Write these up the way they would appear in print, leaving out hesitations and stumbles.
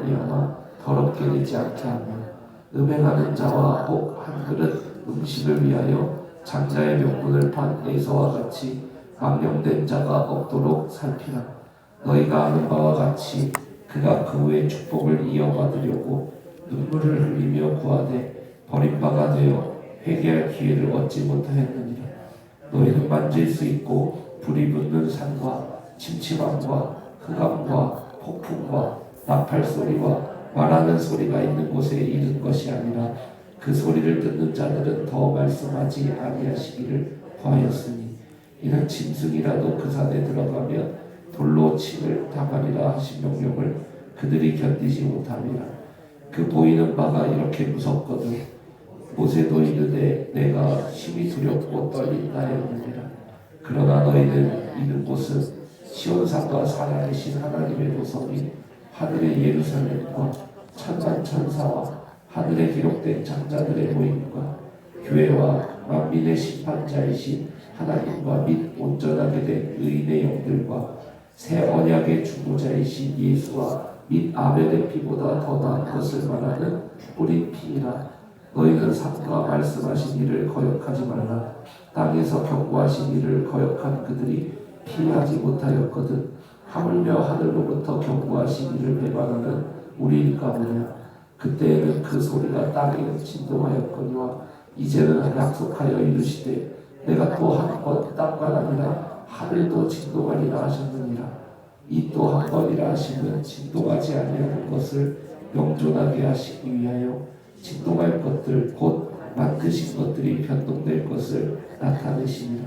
말미암아 더럽게 되지 않게 하며 음행하는 자와 혹 한 그릇 음식을 위하여 장자의 명분을 판 에서와 같이 망령된 자가 없도록 살피라. 너희가 아는 바와 같이 그가 그 후에 축복을 이어받으려고 눈물을 흘리며 구하되 버림바가 되어 회개할 기회를 얻지 못하였느니라. 너희는 만질 수 있고 불이 붙는 산과 침침함과 흑암과 폭풍과 나팔 소리와 말하는 소리가 있는 곳에 이른 것이 아니라 그 소리를 듣는 자들은 더 말씀하지 아니하시기를 구하였으니 이는 짐승이라도 그 산에 들어가면 돌로 침을 당하리라 하신 명령을 그들이 견디지 못함이라. 그 보이는 바가 이렇게 무섭거든 모세도 이르되 내가 심히 두렵고 떨린다였느니라. 그러나 너희는 이는 곳은 시온산과 살아계신 하나님의 도성인 하늘의 예루살렘과 천만 천사와 하늘에 기록된 장자들의 모임과 교회와 만민의 심판자이신 하나님과 및 온전하게 된 의인의 영들과 새 언약의 중보자이신 예수와 및 아벨의 피보다 더 나은 것을 말하는 뿌린 피이라. 너희는 산과 말씀하신 이를 거역하지 말라. 땅에서 경고하신 이를 거역한 그들이 피하지 못하였거든 하물며 하늘로부터 경고하신 이를 배반하는 우리일까 보냐. 그때에는 그 소리가 땅에 진동하였거니와 이제는 약속하여 이르시되 내가 또 한 번 땅만 아니라 하늘도 진동하리라 하셨느니라. 이 또 한 번이라 하시면 진동하지 아니하는 것을 영존하게 하시기 위하여 진동할 것들 곧 만드신 것들이 변동될 것을 나타내시니라.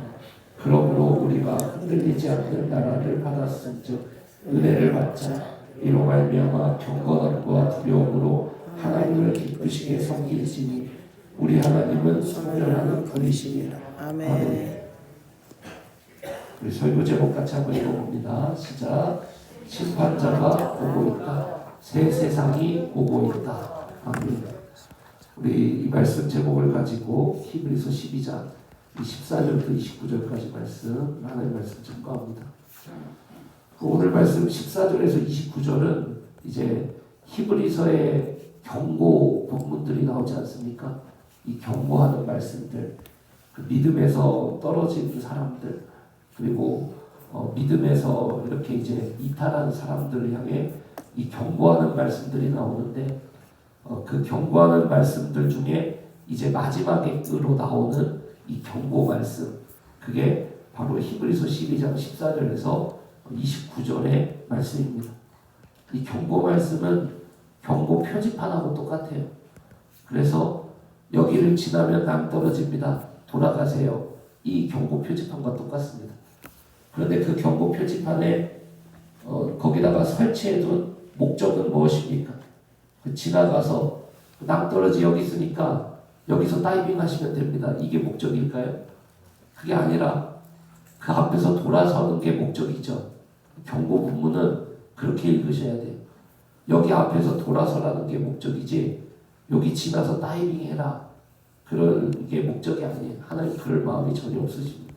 그러므로 우리가 흔들리지 않는 나라를 받았은즉 은혜를 받자. 이로 말미암아 경건함과 두려움으로 하나님을 기쁘시게 섬길지니 우리 하나님은 선멸하는 분이시니라. 아멘. 우리 설교 제목 같이 한번 읽어봅니다. 시작. 심판자가 오고 있다. 새 세상이 오고 있다. 아멘. 우리 이 말씀 제목을 가지고 히브리서 12장 14절부터 29절까지 말씀 하나님의 말씀 증거합니다. 오늘 말씀 14절에서 29절은 이제 히브리서의 경고 본문들이 나오지 않습니까? 이 경고하는 말씀들, 그 믿음에서 떨어진 사람들, 그리고 믿음에서 이렇게 이제 이탈한 사람들을 향해 이 경고하는 말씀들이 나오는데 그 경고하는 말씀들 중에 이제 마지막으로 나오는 이 경고 말씀, 그게 바로 히브리서 12장 14절에서 29절의 말씀입니다. 이 경고 말씀은 경고 표지판하고 똑같아요. 그래서 여기를 지나면 낭떠러집니다. 돌아가세요. 이 경고 표지판과 똑같습니다. 그런데 그 경고 표지판에 거기다가 설치해둔 목적은 무엇입니까? 지나가서 낭떠러지 여기 있으니까 여기서 다이빙 하시면 됩니다. 이게 목적일까요? 그게 아니라 그 앞에서 돌아서는 게 목적이죠. 경고 본문은 그렇게 읽으셔야 돼요. 여기 앞에서 돌아서라는 게 목적이지 여기 지나서 다이빙 해라 그런 게 목적이 아니에요. 하나님 그럴 마음이 전혀 없으십니다.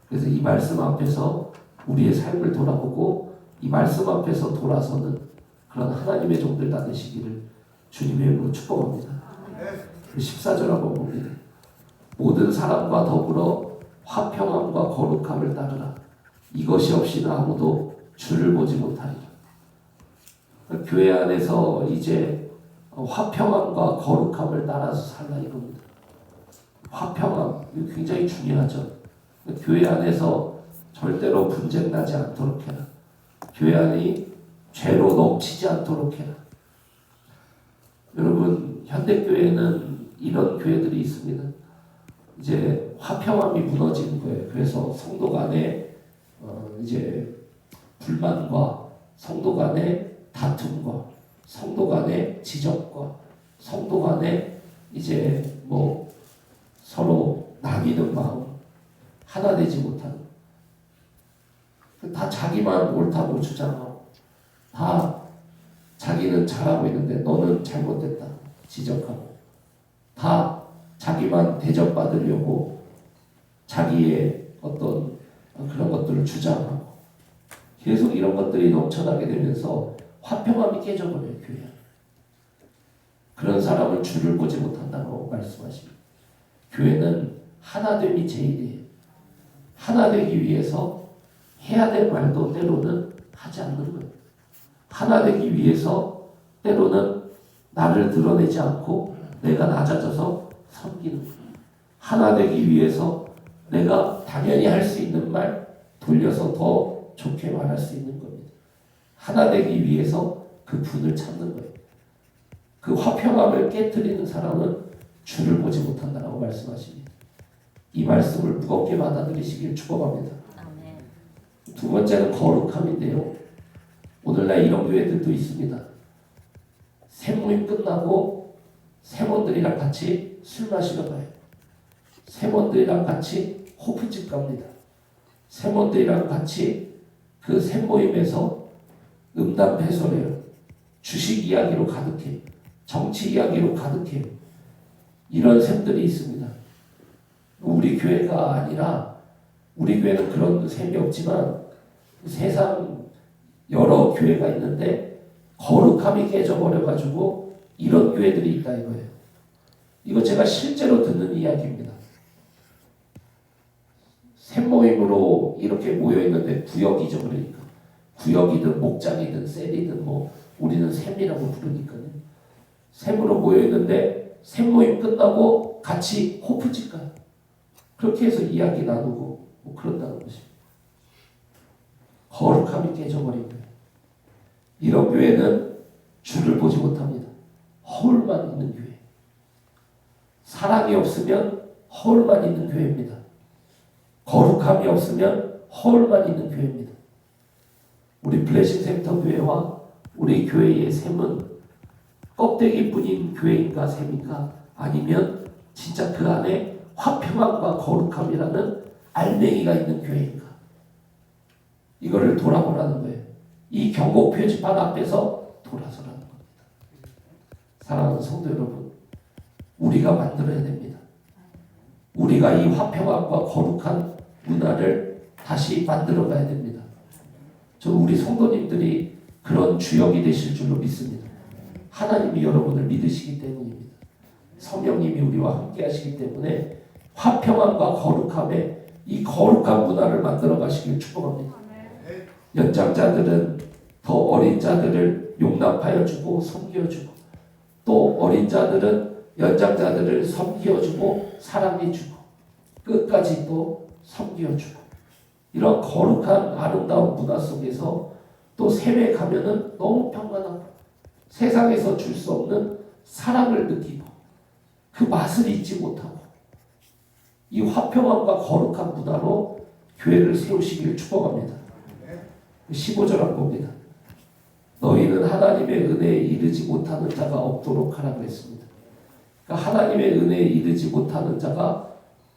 그래서 이 말씀 앞에서 우리의 삶을 돌아보고 이 말씀 앞에서 돌아서는 그런 하나님의 종들 다 되시기를 주님의 이름으로 축복합니다. 14절 한번 봅니다. 모든 사람과 더불어 화평함과 거룩함을 따르라. 이것이 없이는 아무도 주를 보지 못하리라. 교회 안에서 이제 화평함과 거룩함을 따라서 살라 이겁니다. 화평함, 이거 굉장히 중요하죠. 교회 안에서 절대로 분쟁 나지 않도록 해라. 교회 안이 죄로 넘치지 않도록 해라. 여러분, 현대교회는 이런 교회들이 있습니다. 이제 화평함이 무너지는 거예요. 그래서 성도 간에 이제 불만과 성도 간의 다툼과 성도 간의 지적과 성도 간의 이제 뭐 서로 나뉘는 마음, 하나 되지 못하는, 다 자기만 옳다고 주장하고 다 자기는 잘하고 있는데 너는 잘못됐다 지적하고 다 자기만 대접받으려고 자기의 어떤 그런 것들을 주장하고 계속 이런 것들이 넘쳐나게 되면서 화평함이 깨져버려요. 교회. 그런 사람은 주를 보지 못한다고 말씀하십니다. 교회는 하나됨이 제일이에요. 하나 되기 위해서 해야 될 말도 때로는 하지 않는 거예요. 하나 되기 위해서 때로는 나를 드러내지 않고 내가 낮아져서 섬기는 거예요. 하나 되기 위해서 내가 당연히 할 수 있는 말 돌려서 더 좋게 말할 수 있는 겁니다. 하나 되기 위해서 그 분을 찾는 거예요. 그 화평함을 깨뜨리는 사람은 주를 보지 못한다라고 말씀하십니다. 이 말씀을 무겁게 받아들이시길 축복합니다. 두 번째는 거룩함인데요. 오늘날 이런 교회들도 있습니다. 세모임 끝나고 세몬들이랑 같이 술 마시러 가요. 세몬들이랑 같이 호프집 갑니다. 세몬들이랑 같이 그 세모임에서 음담해설해요. 주식 이야기로 가득해요. 정치 이야기로 가득해요. 이런 셈들이 있습니다. 우리 교회가 아니라 우리 교회는 그런 셈이 없지만 세상 여러 교회가 있는데 거룩함이 깨져버려가지고 이런 교회들이 있다 이거예요. 이거 제가 실제로 듣는 이야기입니다. 샘모임으로 이렇게 모여있는데 구역이죠. 그러니까 구역이든 목장이든 셀이든 뭐 우리는 샘이라고 부르니까요. 샘으로 모여있는데 샘모임 끝나고 같이 호프집 가요. 그렇게 해서 이야기 나누고 뭐 그런다는 것입니다. 거룩함이 깨져버린 거예요. 이런 교회는 주를 보지 못합니다. 허울만 있는 교회. 사랑이 없으면 허울만 있는 교회입니다. 거룩함이 없으면 허울만 있는 교회입니다. 우리 블레싱 센터 교회와 우리 교회의 셈은 껍데기뿐인 교회인가 셈인가 아니면 진짜 그 안에 화평함과 거룩함이라는 알맹이가 있는 교회인가 이거를 돌아보라는 거예요. 이 경고 표지판 앞에서 돌아서라는 겁니다. 사랑하는 성도 여러분, 우리가 만들어야 됩니다. 우리가 이 화평함과 거룩한 문화를 다시 만들어 가야 됩니다. 저 우리 성도님들이 그런 주역이 되실 줄로 믿습니다. 하나님이 여러분을 믿으시기 때문입니다. 성령님이 우리와 함께 하시기 때문에 화평함과 거룩함에 이 거룩한 문화를 만들어 가시길 축복합니다. 연장자들은 더 어린 자들을 용납하여 주고 섬겨 주고 또 어린 자들은 연장자들을 섬겨 주고 사랑해 주고 끝까지 또 섬겨 주고 이런 거룩한 아름다운 문화 속에서 또 샘에 가면은 너무 평안하고 세상에서 줄 수 없는 사랑을 느끼고 그 맛을 잊지 못하고 이 화평함과 거룩한 문화로 교회를 세우시길 축복합니다. 15절 한 겁니다. 너희는 하나님의 은혜에 이르지 못하는 자가 없도록 하라 그랬습니다. 그러니까 하나님의 은혜에 이르지 못하는 자가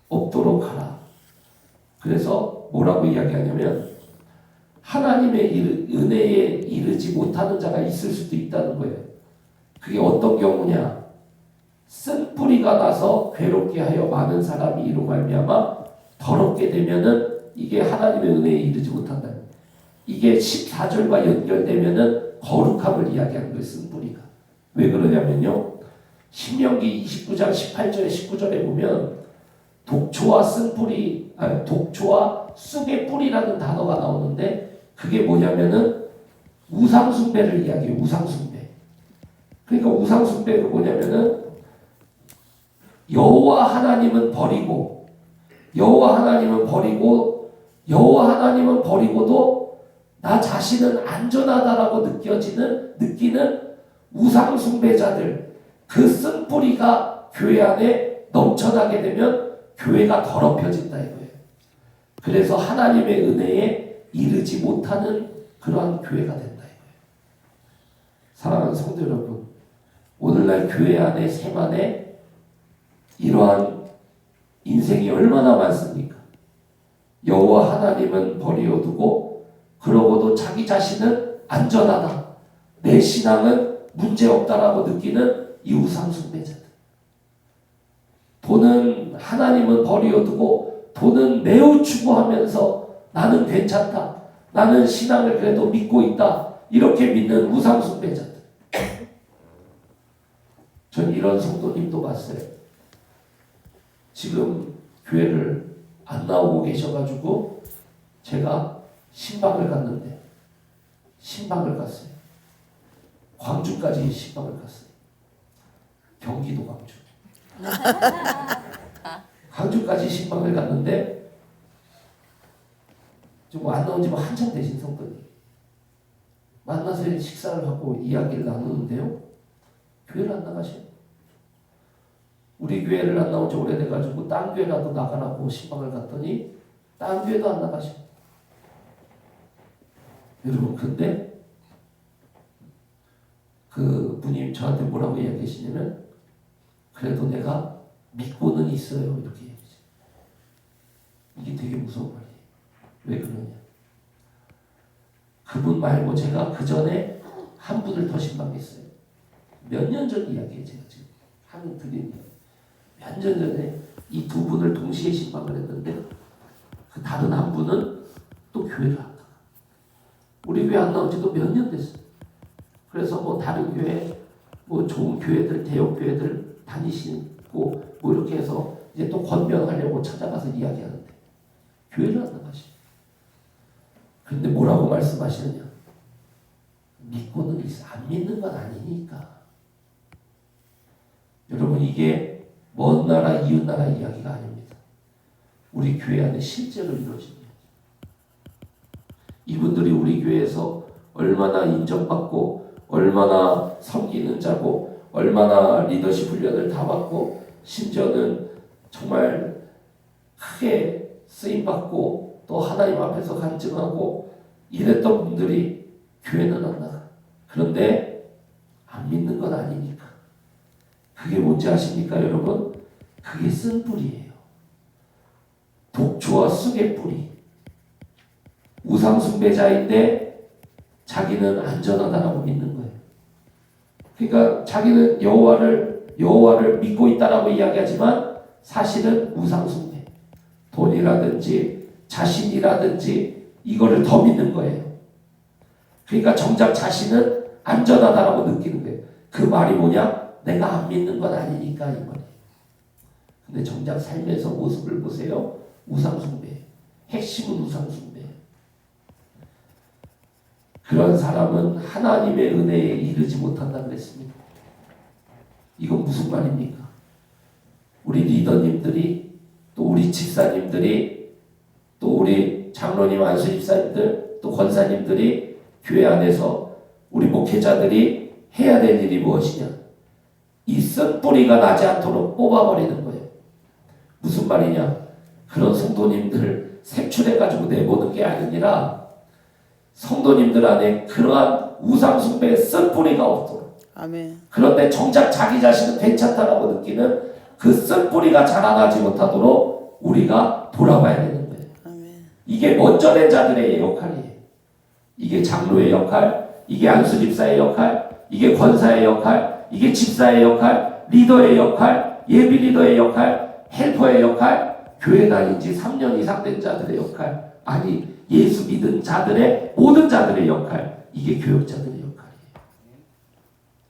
없도록 하라. 그래서 뭐라고 이야기하냐면 하나님의 은혜에 이르지 못하는 자가 있을 수도 있다는 거예요. 그게 어떤 경우냐? 쓴 뿌리가 나서 괴롭게 하여 많은 사람이 이로 말미암아 더럽게 되면은 이게 하나님의 은혜에 이르지 못한다. 이게 14절과 연결되면은 거룩함을 이야기하는 거예요. 쓴 뿌리가. 왜 그러냐면요. 신명기 29장 18절에 19절에 보면 독초와 쓴 뿌리, 독초와 쑥의 뿌리라는 단어가 나오는데 그게 뭐냐면은 우상숭배를 이야기해요. 우상숭배. 그러니까 우상숭배가 뭐냐면은 여호와 하나님은 버리고 여호와 하나님은 버리고도 나 자신은 안전하다라고 느끼는 우상숭배자들 그 쓴뿌리가 교회 안에 넘쳐나게 되면 교회가 더럽혀진다 이거예요. 그래서 하나님의 은혜에 이르지 못하는 그러한 교회가 된다 이거예요. 사랑하는 성도 여러분, 오늘날 교회 안에 샘 안에 이러한 인생이 얼마나 많습니까? 여호와 하나님은 버려두고 그러고도 자기 자신은 안전하다. 내 신앙은 문제없다라고 느끼는 이 우상숭배자들. 돈은 하나님은 버려두고 돈은 매우 추구하면서 나는 괜찮다. 나는 신앙을 그래도 믿고 있다. 이렇게 믿는 우상숭배자들. 전 이런 성도님도 봤어요. 지금 교회를 안 나오고 계셔가지고 제가 신방을 갔는데 신방을 갔어요. 광주까지 신방을 갔어요. 경기도 광주. 광주까지 신방을 갔는데 좀 안 나온 지 한참 되신 성도님 만나서 식사를 하고 이야기를 나누는데요. 교회를 안 나가셔요. 우리 교회를 안 나온 지 오래돼가지고 딴 교회라도 나가라고 신방을 갔더니 딴 교회도 안 나가셔요. 여러분 근데 그 분이 저한테 뭐라고 이야기하시냐면 그래도 내가 믿고는 있어요 이렇게 얘기하죠. 이게 되게 무서운 말이에요. 왜 그러냐. 그분 말고 제가 그 전에 한 분을 더 신방했어요. 몇 년 전 이야기예요. 제가 지금 하는 드린 이야기. 몇 년 전에 이 두 분을 동시에 신방을 했는데 그 다른 한 분은 또 교회를 안 가. 우리 교회 안 나온 지도 몇 년 됐어요. 그래서 뭐 다른 교회, 뭐 좋은 교회들, 대형 교회들 다니시고 뭐 이렇게 해서 이제 또 권면하려고 찾아가서 이야기하는데 교회를 안 나가시죠. 근데 뭐라고 말씀하시느냐? 믿고는 있어. 안 믿는 건 아니니까. 여러분 이게 먼 나라 이웃 나라 이야기가 아닙니다. 우리 교회 안에 실제로 이루어집니다. 이분들이 우리 교회에서 얼마나 인정받고 얼마나 섬기는 자고 얼마나 리더십 훈련을 다 받고 심지어는 정말 크게 쓰임받고 또 하나님 앞에서 간증하고 이랬던 분들이 교회는 안 나가. 그런데 안 믿는 건 아니니까. 그게 뭔지 아십니까 여러분? 그게 쓴 뿌리예요. 독초와 쑥의 뿌리. 우상숭배자인데 자기는 안전하다라고 믿는 거예요. 그러니까 자기는 여호와를 믿고 있다라고 이야기하지만 사실은 우상숭배, 돈이라든지 자신이라든지 이거를 더 믿는 거예요. 그러니까 정작 자신은 안전하다라고 느끼는 거예요. 그 말이 뭐냐? 내가 안 믿는 건 아니니까 이 말이에요. 근데 정작 삶에서 모습을 보세요. 우상숭배, 핵심은 우상숭배. 그런 사람은 하나님의 은혜에 이르지 못한다 그랬습니다. 이건 무슨 말입니까? 우리 리더님들이 또 우리 집사님들이 또 우리 장로님 안수 집사님들 또 권사님들이 교회 안에서 우리 목회자들이 해야 될 일이 무엇이냐? 이 쓴 뿌리가 나지 않도록 뽑아버리는 거예요. 무슨 말이냐? 그런 성도님들 색출해가지고 내보는 게 아니라 성도님들 안에 그러한 우상숭배의 쓴 뿌리가 없도록. 아멘. 그런데 정작 자기 자신은 괜찮다라고 느끼는 그 쓴 뿌리가 자라나지 못하도록 우리가 돌아봐야 되는 거예요. 아멘. 이게 먼저 된 자들의 역할이에요. 이게 장로의 역할, 이게 안수집사의 역할, 이게 권사의 역할, 이게 집사의 역할, 리더의 역할, 예비 리더의 역할, 헬퍼의 역할, 교회 다닌 지 3년 이상 된 자들의 역할, 아니 예수 믿은 자들의 모든 자들의 역할, 이게 교역자들의 역할이에요.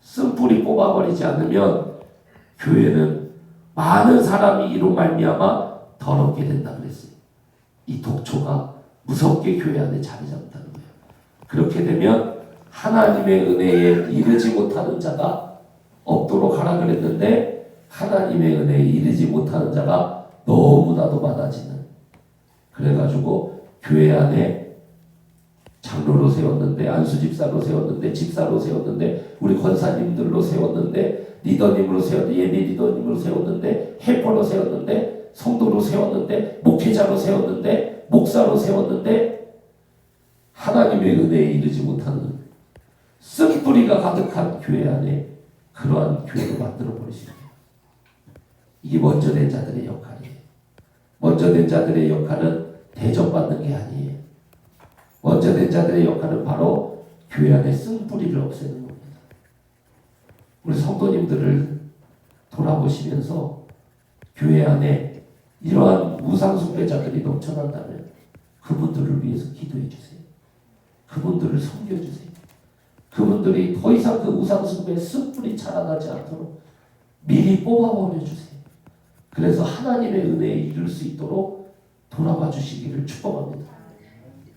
쓴뿌리 뽑아버리지 않으면 교회는 많은 사람이 이로 말미암아 더럽게 된다 그랬어요. 이 독초가 무섭게 교회 안에 자리 잡는다는 거예요. 그렇게 되면 하나님의 은혜에 이르지 못하는 자가 없도록 하라 그랬는데 하나님의 은혜에 이르지 못하는 자가 너무나도 많아지는. 그래가지고 교회 안에 장로로 세웠는데 안수집사로 세웠는데 집사로 세웠는데 우리 권사님들로 세웠는데 리더님으로 세웠는데 예비 리더님으로 세웠는데 헬퍼로 세웠는데 성도로 세웠는데 목회자로 세웠는데 목사로 세웠는데 하나님의 은혜에 이르지 못하는 쓴뿌리가 가득한 교회 안에 그러한 교회를 만들어 버리시는 거예요. 이게 먼저 된 자들의 역할이에요. 먼저 된 자들의 역할은 대접받는 게 아니에요. 먼저 된 자들의 역할은 바로 교회 안에 쓴 뿌리를 없애는 겁니다. 우리 성도님들을 돌아보시면서 교회 안에 이러한 우상숭배자들이 넘쳐난다면 그분들을 위해서 기도해 주세요. 그분들을 섬겨 주세요. 그분들이 더 이상 그 우상숭배에 숯불이 자라나지 않도록 미리 뽑아버려주세요. 그래서 하나님의 은혜에 이룰 수 있도록 돌아봐 주시기를 축복합니다.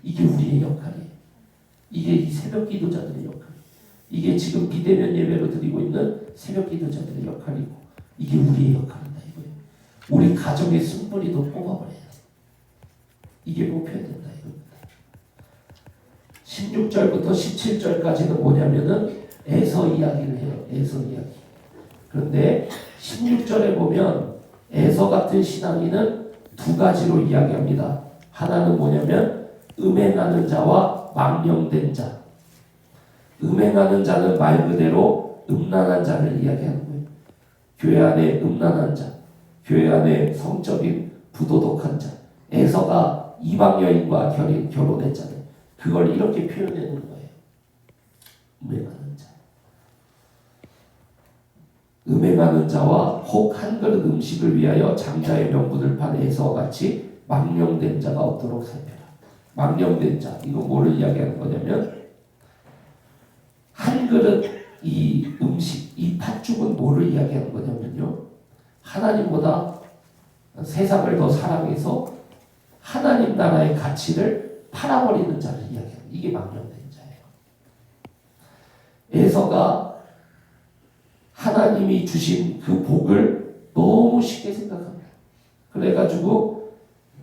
이게 우리의 역할이에요. 이게 이 새벽 기도자들의 역할. 이게 지금 비대면 예배로 드리고 있는 새벽 기도자들의 역할이고, 이게 우리의 역할이다 이거예요. 우리 가정의 숯불이도 뽑아버려야 돼. 이게 목표야 된다 이겁니다. 16절부터 17절까지는 뭐냐면은 에서 이야기를 해요. 에서 이야기. 그런데 16절에 보면 에서 같은 신앙인은 두 가지로 이야기합니다. 하나는 뭐냐면 음행하는 자와 망령된 자. 음행하는 자는 말 그대로 음란한 자를 이야기하는 거예요. 교회 안에 음란한 자, 교회 안에 성적인 부도덕한 자. 에서가 이방 여인과 결혼했잖아요. 그걸 이렇게 표현해 놓은 거예요. 음행하는 자. 음행하는 자와 혹 한 그릇 음식을 위하여 장자의 명분을 판 에서와 같이 망령된 자가 없도록 살펴라. 망령된 자, 이거 뭐를 이야기하는 거냐면 한 그릇 이 음식, 이 팥죽은 뭐를 이야기하는 거냐면요, 하나님보다 세상을 더 사랑해서 하나님 나라의 가치를 팔아버리는 자를 이야기합니다. 이게 망령된 자예요. 에서가 하나님이 주신 그 복을 너무 쉽게 생각합니다. 그래가지고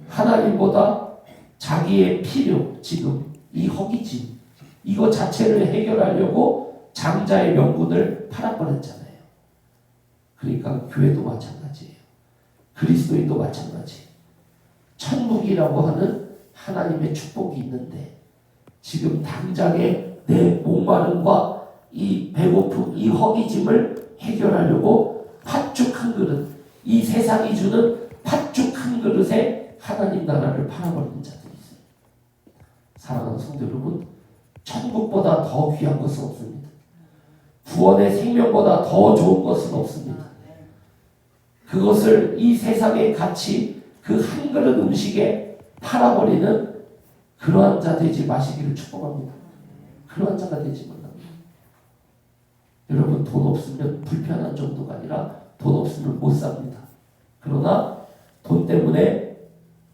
하나님보다 자기의 필요, 지금 이 허기짐, 이거 자체를 해결하려고 장자의 명분을 팔아버렸잖아요. 그러니까 교회도 마찬가지예요. 그리스도인도 마찬가지예요. 천국이라고 하는 하나님의 축복이 있는데 지금 당장에 내 목마름과 이 배고픔, 이 허기짐을 해결하려고 팥죽 한 그릇, 이 세상이 주는 팥죽 한 그릇에 하나님 나라를 팔아버리는 자들이 있어요. 사랑하는 성도 여러분, 천국보다 더 귀한 것은 없습니다. 구원의 생명보다 더 좋은 것은 없습니다. 그것을 이 세상의 가치, 그 한 그릇 음식에 팔아버리는 그러한 자 되지 마시기를 축복합니다. 그러한 자가 되지 말랍니다. 여러분, 돈 없으면 불편한 정도가 아니라 돈 없으면 못 삽니다. 그러나 돈 때문에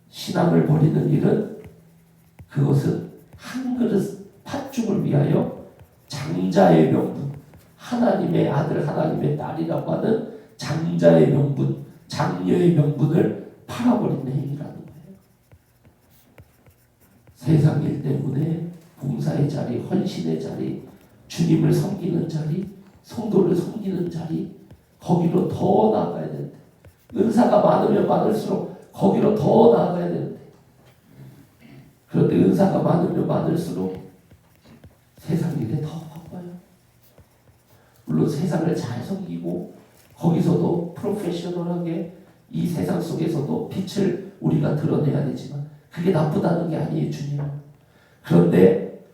신앙을 버리는 일은, 그것은 한 그릇 팥죽을 위하여 장자의 명분, 하나님의 아들, 하나님의 딸이라고 하는 장자의 명분, 장녀의 명분을 팔아버리는 행위라는 거예요. 세상 일 때문에 봉사의 자리, 헌신의 자리, 주님을 섬기는 자리, 성도를 섬기는 자리, 거기로 더 나아가야 되는데, 은사가 많으면 많을수록 거기로 더 나아가야 되는데, 그런데 은사가 많으면 많을수록 세상 일에 더 바빠요. 물론 세상을 잘 섬기고 거기서도 프로페셔널하게 이 세상 속에서도 빛을 우리가 드러내야 되지만 그게 나쁘다는 게 아니에요, 주님은. 그런데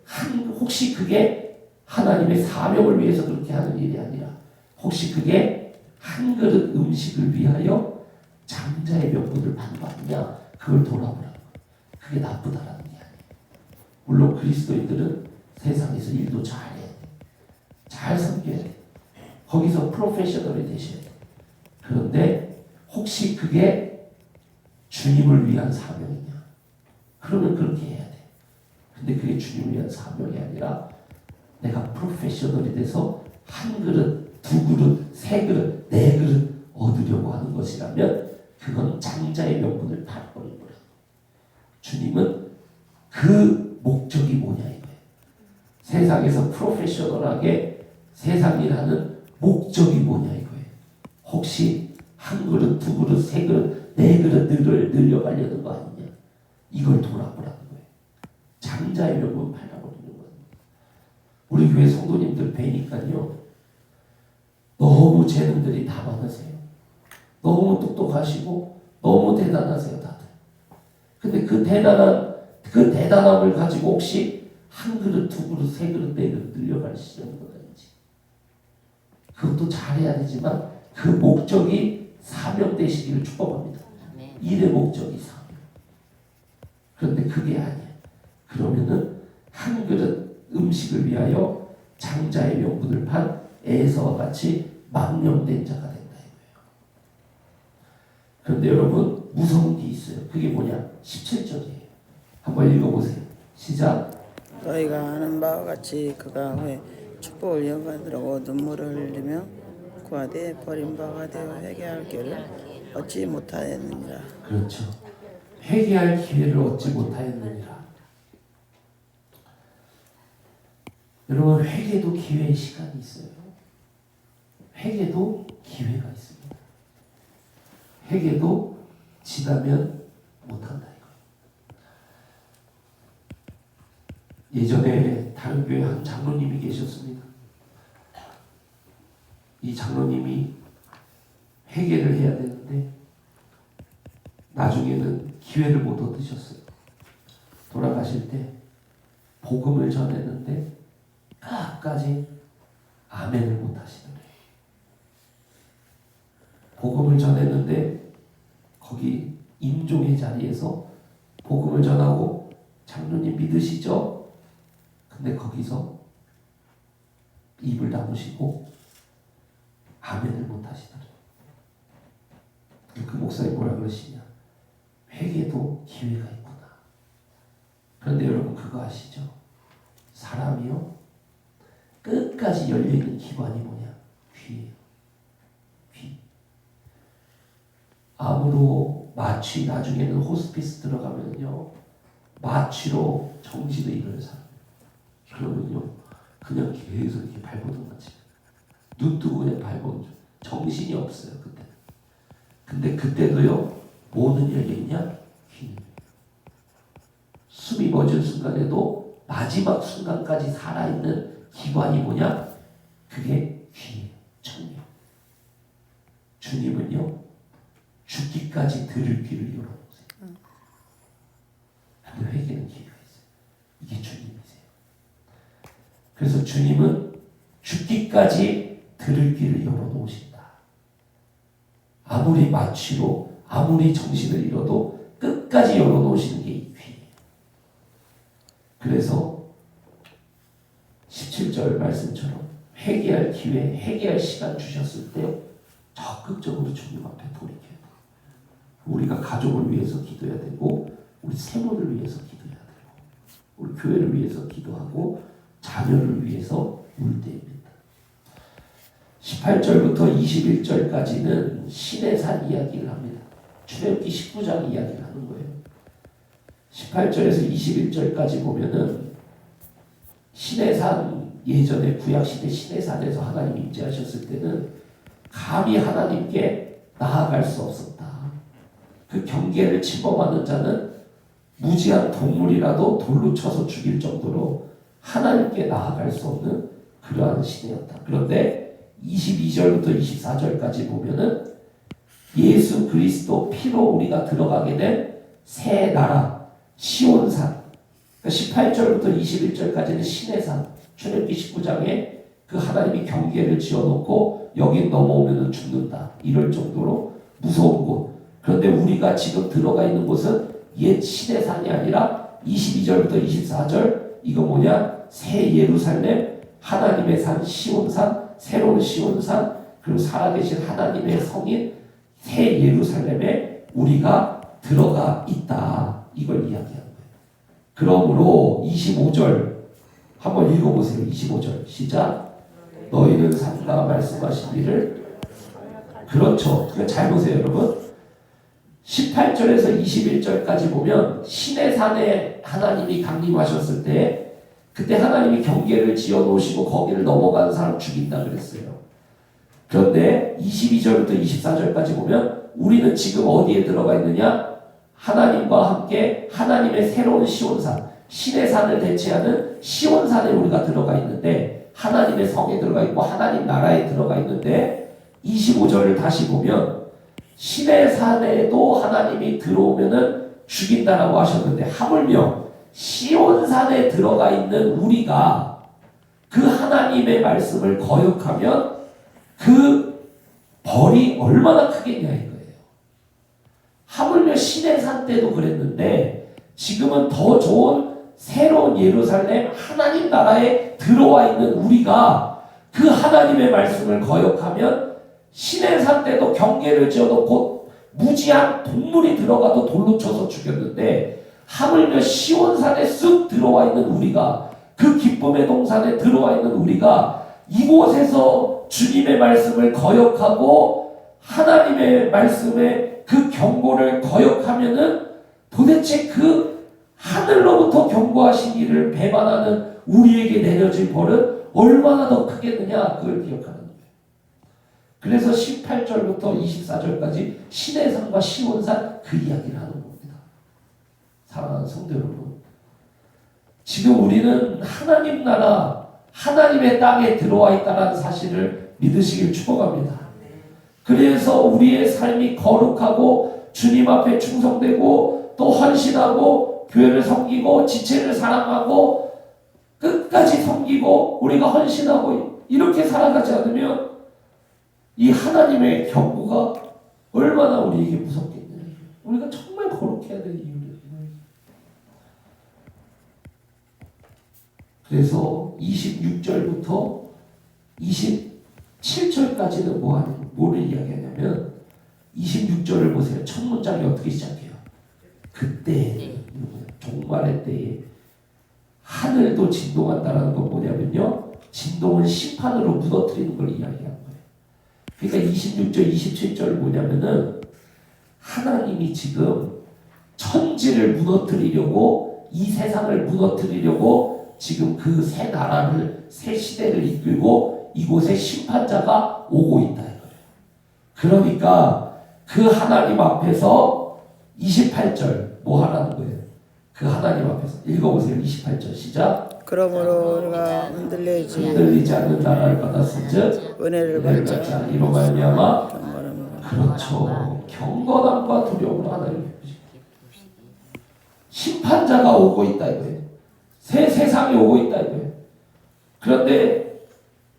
혹시 그게 하나님의 사명을 위해서 그렇게 하는 일이 아니라, 혹시 그게 한 그릇 음식을 위하여 장자의 명분을 받는 거 아니냐, 그걸 돌아보라는 거예요. 그게 나쁘다라는 게 아니에요. 물론 그리스도인들은 세상에서 일도 잘해야 돼. 잘 섬겨야 돼. 거기서 프로페셔널이 되셔야 돼. 그런데 혹시 그게 주님을 위한 사명이냐? 그러면 그렇게 해야 돼. 근데 그게 주님을 위한 사명이 아니라 내가 프로페셔널이 돼서 한 그릇, 두 그릇, 세 그릇, 네 그릇 얻으려고 하는 것이라면 그건 장자의 명분을 팔아버린 거예요. 주님은 그 목적이 뭐냐 이거예요. 세상에서 프로페셔널하게 세상 일하는 목적이 뭐냐 이거예요. 혹시 한 그릇, 두 그릇, 세 그릇, 네 그릇 늘려가려는 거 아니냐. 이걸 돌아보라는 거예요. 장자의 명분 팔아버리는 거예요. 우리 교회 성도님들 뵈니까요, 너무 재능들이 다 많으세요. 너무 똑똑하시고 너무 대단하세요, 다들. 근데 그 대단함을 가지고 혹시 한 그릇, 두 그릇, 세 그릇, 네 그릇 늘려가시려는 건 아니지. 그것도 잘해야 되지만 그 목적이 사명 되시기를 축복합니다. 일의 목적이 사명. 그런데 그게 아니야. 그러면은 한 그릇 음식을 위하여 장자의 명분을 판 에서와 같이 망령된 자가 된다 이거예요. 그런데 여러분 무서운 게 있어요. 그게 뭐냐? 17절이에요. 한번 읽어보세요. 시작. 너희가 아는 바와 같이 그가 후에 축복을 영광으로 눈물을 흘리며 구하되 버림받아 되어 회개할 길을 얻지 못하였느니라. 그렇죠. 회개할 기회를 얻지 못하였느니라. 여러분 회개도 기회의 시간이 있어요. 회개도 기회가 있습니다. 회개도 지나면 못한다 이거. 예전에 다른 교회 한 장로님이 계셨습니다. 이 장로님이 회개를 해야 되는데 나중에는 기회를 못 얻으셨어요. 돌아가실 때 복음을 전했는데 끝까지 아멘을 못 하시더래요. 복음을 전했는데 거기 임종의 자리에서 복음을 전하고 장로님 믿으시죠? 근데 거기서 입을 다무시고 아멘을 못 하시더래요. 그 목사님 뭐라 그러시냐? 회개도 기회가 있구나. 그런데 여러분 그거 아시죠? 사람이요 끝까지 열려있는 기관이 뭐냐? 귀예요. 귀. 암으로 마취 나중에는 호스피스 들어가면요 마취로 정신을 잃어요 사람. 그러면요 그냥 계속 이렇게 발버둥 맞지. 눈 뜨고 그냥 발버둥. 정신이 없어요 그때. 근데 그때도요 뭐는 열려있냐? 귀. 숨이 멎은 순간에도 마지막 순간까지 살아있는 기관이 뭐냐? 그게 귀예요. 청력. 주님은요 죽기까지 들을 귀를 열어놓으세요. 근데 회개는 기회가 있어요. 이게 주님이세요. 그래서 주님은 죽기까지 들을 귀를 열어놓으신다. 아무리 마취로 아무리 정신을 잃어도 끝까지 열어놓으시는 게 이 귀예요. 그래서 17절 말씀처럼 회개할 기회, 회개할 시간 주셨을 때 적극적으로 주님 앞에 돌이켜야 돼요. 우리가 가족을 위해서 기도해야 되고 우리 세모를 위해서 기도해야 되고 우리 교회를 위해서 기도하고 자녀를 위해서 울 때입니다. 18절부터 21절까지는 신의 산 이야기를 합니다. 출애굽기 19장 이야기를 하는 거예요. 18절에서 21절까지 보면은 신의 산, 예전에 구약시대 신의 산에서 하나님 임재하셨을 때는 감히 하나님께 나아갈 수 없었다. 그 경계를 침범하는 자는 무지한 동물이라도 돌로 쳐서 죽일 정도로 하나님께 나아갈 수 없는 그러한 시대였다. 그런데 22절부터 24절까지 보면은 예수 그리스도 피로 우리가 들어가게 된 새 나라 시온산, 18절부터 21절까지는 신의 산, 출애굽기 19장에 그 하나님이 경계를 지어놓고 여기 넘어오면 죽는다. 이럴 정도로 무서운 곳. 그런데 우리가 지금 들어가 있는 곳은 옛 신의 산이 아니라 22절부터 24절 이거 뭐냐? 새 예루살렘, 하나님의 산 시온산, 새로운 시온산, 그리고 살아계신 하나님의 성인 새 예루살렘에 우리가 들어가 있다. 이걸 이야기하는 거예요. 그러므로 25절 한번 읽어보세요. 25절 시작. 너희는 삼가 말씀하신 일을 그렇죠. 그러니까 잘 보세요 여러분. 18절에서 21절까지 보면 신의 산에 하나님이 강림하셨을 때 그때 하나님이 경계를 지어놓으시고 거기를 넘어가는 사람 죽인다 그랬어요. 그런데 22절부터 24절까지 보면 우리는 지금 어디에 들어가 있느냐? 하나님과 함께 하나님의 새로운 시온산, 신의 산을 대체하는 시온산에 우리가 들어가 있는데 하나님의 성에 들어가 있고 하나님 나라에 들어가 있는데 25절을 다시 보면 신의 산에도 하나님이 들어오면은 죽인다라고 하셨는데 하물며 시온산에 들어가 있는 우리가 그 하나님의 말씀을 거역하면 그 벌이 얼마나 크겠냐 이거예요. 하물며 신의 산 때도 그랬는데 지금은 더 좋은 새로운 예루살렘 하나님 나라에 들어와 있는 우리가 그 하나님의 말씀을 거역하면 시내산 때도 경계를 지어도 곧 무지한 동물이 들어가도 돌로 쳐서 죽였는데 하물며 시온산에 쑥 들어와 있는 우리가 그 기쁨의 동산에 들어와 있는 우리가 이곳에서 주님의 말씀을 거역하고 하나님의 말씀에 그 경고를 거역하면은 도대체 그 하늘로부터 경고하신 이를 배반하는 우리에게 내려질 벌은 얼마나 더 크겠느냐 그걸 기억하는 거예요. 그래서 18절부터 24절까지 시내산과 시온산 그 이야기를 하는 겁니다. 사랑하는 성도 여러분, 지금 우리는 하나님 나라 하나님의 땅에 들어와 있다는 사실을 믿으시길 축복합니다. 그래서 우리의 삶이 거룩하고 주님 앞에 충성되고 또 헌신하고 교회를 섬기고 지체를 사랑하고 끝까지 섬기고 우리가 헌신하고 이렇게 살아가지 않으면 이 하나님의 경고가 얼마나 우리에게 무섭겠느냐. 우리가 정말 거룩해야 될 이유예요. 그래서 26절부터 27절까지는 뭐를 이야기하냐면 26절을 보세요. 첫 문장이 어떻게 시작해요? 그때 종말의 때에 하늘도 진동한다는 건 뭐냐면요, 진동은 심판으로 무너뜨리는 걸 이야기하는 거예요. 그러니까 26절, 27절 뭐냐면은 하나님이 지금 천지를 무너뜨리려고 이 세상을 무너뜨리려고 지금 그 새 나라를 새 시대를 이끌고 이곳에 심판자가 오고 있다 이거예요. 그러니까 그 하나님 앞에서 28절 뭐 하라는 거예요? 그 하나님 앞에서 읽어보세요. 28절 시작. 그러므로 우리가 흔들리지 않는 나라를 받았은즉 은혜를 받자. 이로 말미암아 그렇죠. 경건함과 두려움으로 하나님을 베푸시고 심판자가 오고 있다 이거예요. 새 세상이 오고 있다 이거예요. 그런데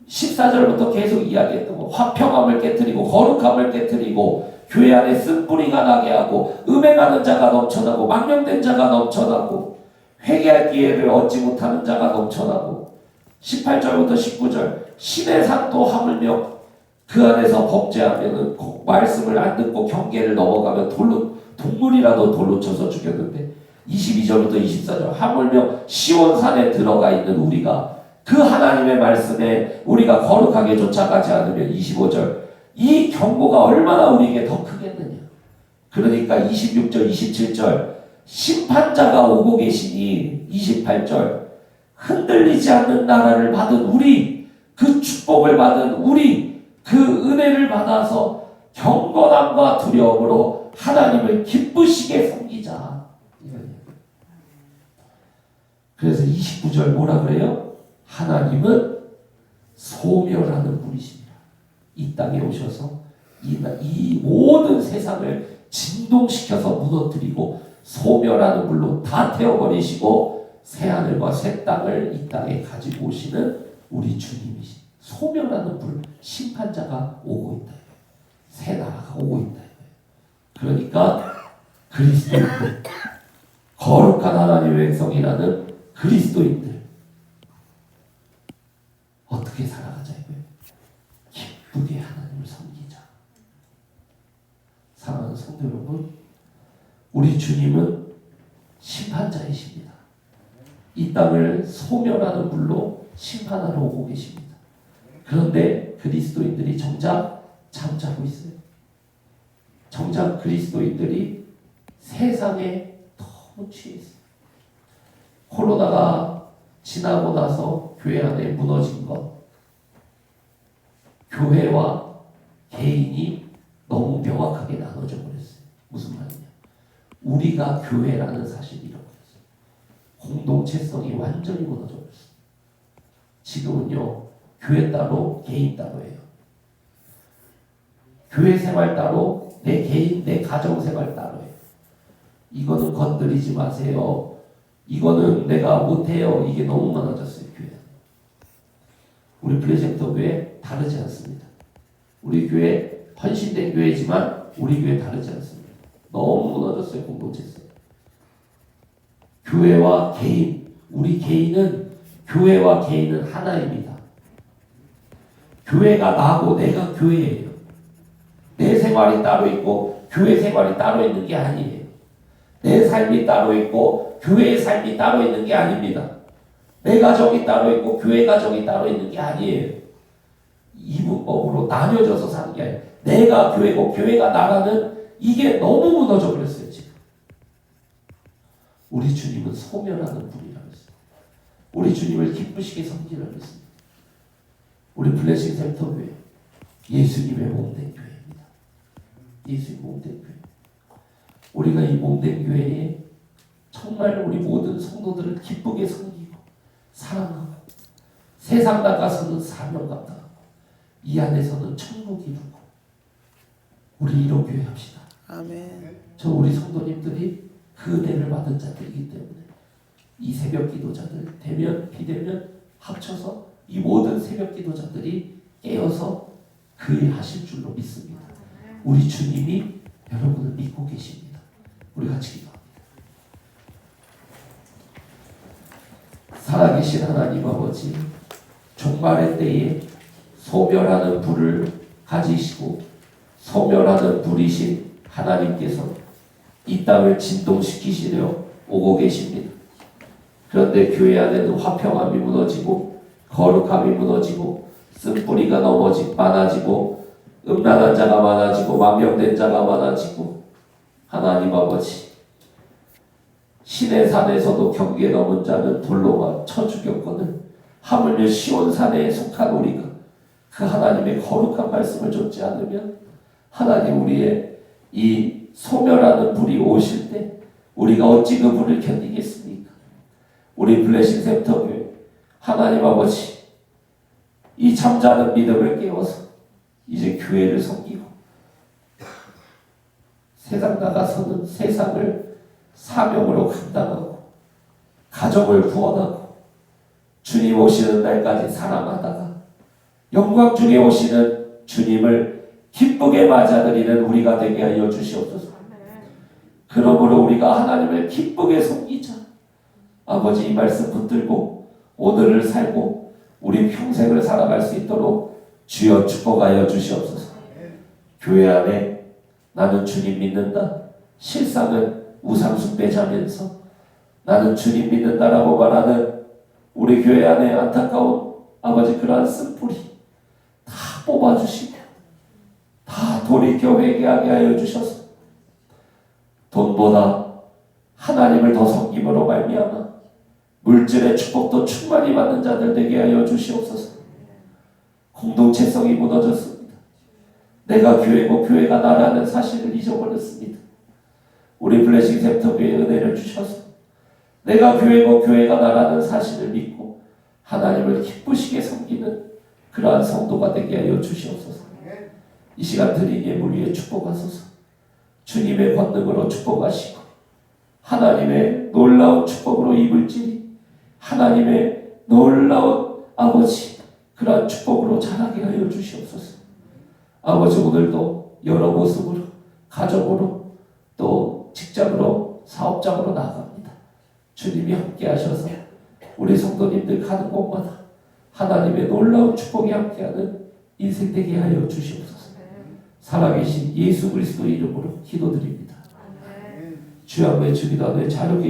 14절부터 계속 이야기했던 거, 화평함을 깨뜨리고 거룩함을 깨뜨리고 교회 안에 쓴뿌리가 나게 하고 음행하는 자가 넘쳐나고 망령된 자가 넘쳐나고 회개할 기회를 얻지 못하는 자가 넘쳐나고 18절부터 19절 신의 산도 하물며 그 안에서 범죄하면은 말씀을 안 듣고 경계를 넘어가면 동물이라도 돌로 쳐서 죽였는데 22절부터 24절 하물며 시온산에 들어가 있는 우리가 그 하나님의 말씀에 우리가 거룩하게 쫓아가지 않으면 25절 이 경고가 얼마나 우리에게 더 크겠느냐. 그러니까 26절 27절 심판자가 오고 계시니 28절 흔들리지 않는 나라를 받은 우리 그 축복을 받은 우리 그 은혜를 받아서 경건함과 두려움으로 하나님을 기쁘시게 섬기자. 그래서 29절 뭐라 그래요? 하나님은 소멸하는 분이십니다. 이 땅에 오셔서 이 모든 세상을 진동시켜서 무너뜨리고 소멸하는 불로 다 태워버리시고 새하늘과 새 땅을 이 땅에 가지고 오시는 우리 주님이시. 소멸하는 불, 심판자가 오고 있다. 새 나라가 오고 있다. 그러니까 그리스도인들, 거룩한 하나님의 백성이라는 그리스도인들 어떻게 살아가자 이거예요. 기쁘게 하나님을 섬기자. 사랑하는 성도 여러분, 우리 주님은 심판자이십니다. 이 땅을 소멸하는 불로 심판하러 오고 계십니다. 그런데 그리스도인들이 정작 잠자고 있어요. 정작 그리스도인들이 세상에 너무 취해 있어요. 코로나가 지나고 나서 교회 안에 무너진 것, 교회와 개인이 너무 명확하게 나눠져 버렸어요. 무슨 말이냐? 우리가 교회라는 사실이 잃어버렸어요. 공동체성이 완전히 무너져 버렸어요. 지금은요, 교회 따로 개인 따로예요. 교회 생활 따로, 내 개인, 내 가정 생활 따로예요. 이거는 건드리지 마세요. 이거는 내가 못해요. 이게 너무 많아졌어요. 교회. 우리 프레젠터 교회 다르지 않습니다. 우리 교회 헌신된 교회지만 우리 교회 다르지 않습니다. 너무 무너졌어요. 공동체성. 교회와 개인 우리 개인은 교회와 개인은 하나입니다. 교회가 나고 내가 교회예요. 내 생활이 따로 있고 교회 생활이 따로 있는 게 아니에요. 내 삶이 따로 있고 교회의 삶이 따로 있는 게 아닙니다. 내 가정이 따로 있고 교회 가정이 따로 있는 게 아니에요. 이분법으로 나뉘어져서 사는 게 아니에요. 내가 교회고 교회가 나라는 이게 너무 무너져 버렸어요. 지금 우리 주님은 소멸하는 분이라고 했어요. 우리 주님을 기쁘시게 섬기라고 했습니다. 우리 블레싱 센터 교회 예수님의 몸된 교회입니다. 예수님 몸된 교회. 우리가 이 몸된 교회에 정말 우리 모든 성도들을 기쁘게 섬기고 사랑하고 세상 나가서는 사명 감당하고 이 안에서는 천국 이루고 우리 이런 교회 합시다. 아멘. 저 우리 성도님들이 그 은혜를 받은 자들이기 때문에 이 새벽 기도자들 대면 비대면 합쳐서 이 모든 새벽 기도자들이 깨어서 그 일 하실 줄로 믿습니다. 우리 주님이 여러분을 믿고 계십니다. 우리 같이 기도합니다. 살아계신 하나님 아버지, 종말의 때에 소멸하는 불을 가지시고 소멸하는 불이신 하나님께서 이 땅을 진동시키시려 오고 계십니다. 그런데 교회 안에는 화평함이 무너지고 거룩함이 무너지고 쓴뿌리가 많아지고 음란한 자가 많아지고 망령된 자가 많아지고 하나님 아버지 신의 산에서도 경계 넘은 자는 돌로 쳐 죽였거든 하물며 시온산에 속한 우리가 그 하나님의 거룩한 말씀을 좇지 않으면 하나님 우리의 이 소멸하는 불이 오실 때 우리가 어찌 그 불을 견디겠습니까? 우리 블레싱 센터 교회 하나님 아버지 이 잠자는 믿음을 깨워서 이제 교회를 섬기고 세상 나가서는 세상을 사명으로 감당하고 가정을 구원하고 주님 오시는 날까지 사랑하다가 영광 중에 오시는 주님을 기쁘게 맞아들이는 우리가 되게 하여 주시옵소서. 그러므로 우리가 하나님을 기쁘게 섬기자. 아버지 이 말씀 붙들고 오늘을 살고 우리 평생을 살아갈 수 있도록 주여 축복하여 주시옵소서. 교회 안에 나는 주님 믿는다. 실상은 우상 숭배자면서 나는 주님 믿는다라고 말하는 우리 교회 안에 안타까운 아버지 그러한 쓴뿌리 다 뽑아주시고 다 돌이켜 회개하게 하여 주셔서 돈보다 하나님을 더 섬김으로 말미암아 물질의 축복도 충만히 받는 자들 되게 하여 주시옵소서. 공동체성이 무너졌습니다. 내가 교회고 교회가 나라는 사실을 잊어버렸습니다. 우리 블레싱 센터 교회에 은혜를 주셔서 내가 교회고 교회가 나라는 사실을 믿고 하나님을 기쁘시게 섬기는 그러한 성도가 되게 하여 주시옵소서. 이 시간 드린 예물 위에 축복하소서. 주님의 권능으로 축복하시고 하나님의 놀라운 축복으로 이물질이 하나님의 놀라운 아버지 그러한 축복으로 자라게 하여 주시옵소서. 아버지 오늘도 여러 모습으로 가정으로 또 직장으로 사업장으로 나아갑니다. 주님이 함께 하셔서 우리 성도님들 가는 곳마다 하나님의 놀라운 축복이 함께하는 인생 되게 하여 주시옵소서. 살아계신 예수 그리스도 이름으로 기도드립니다. 주여 한번 주기도 하되 자력이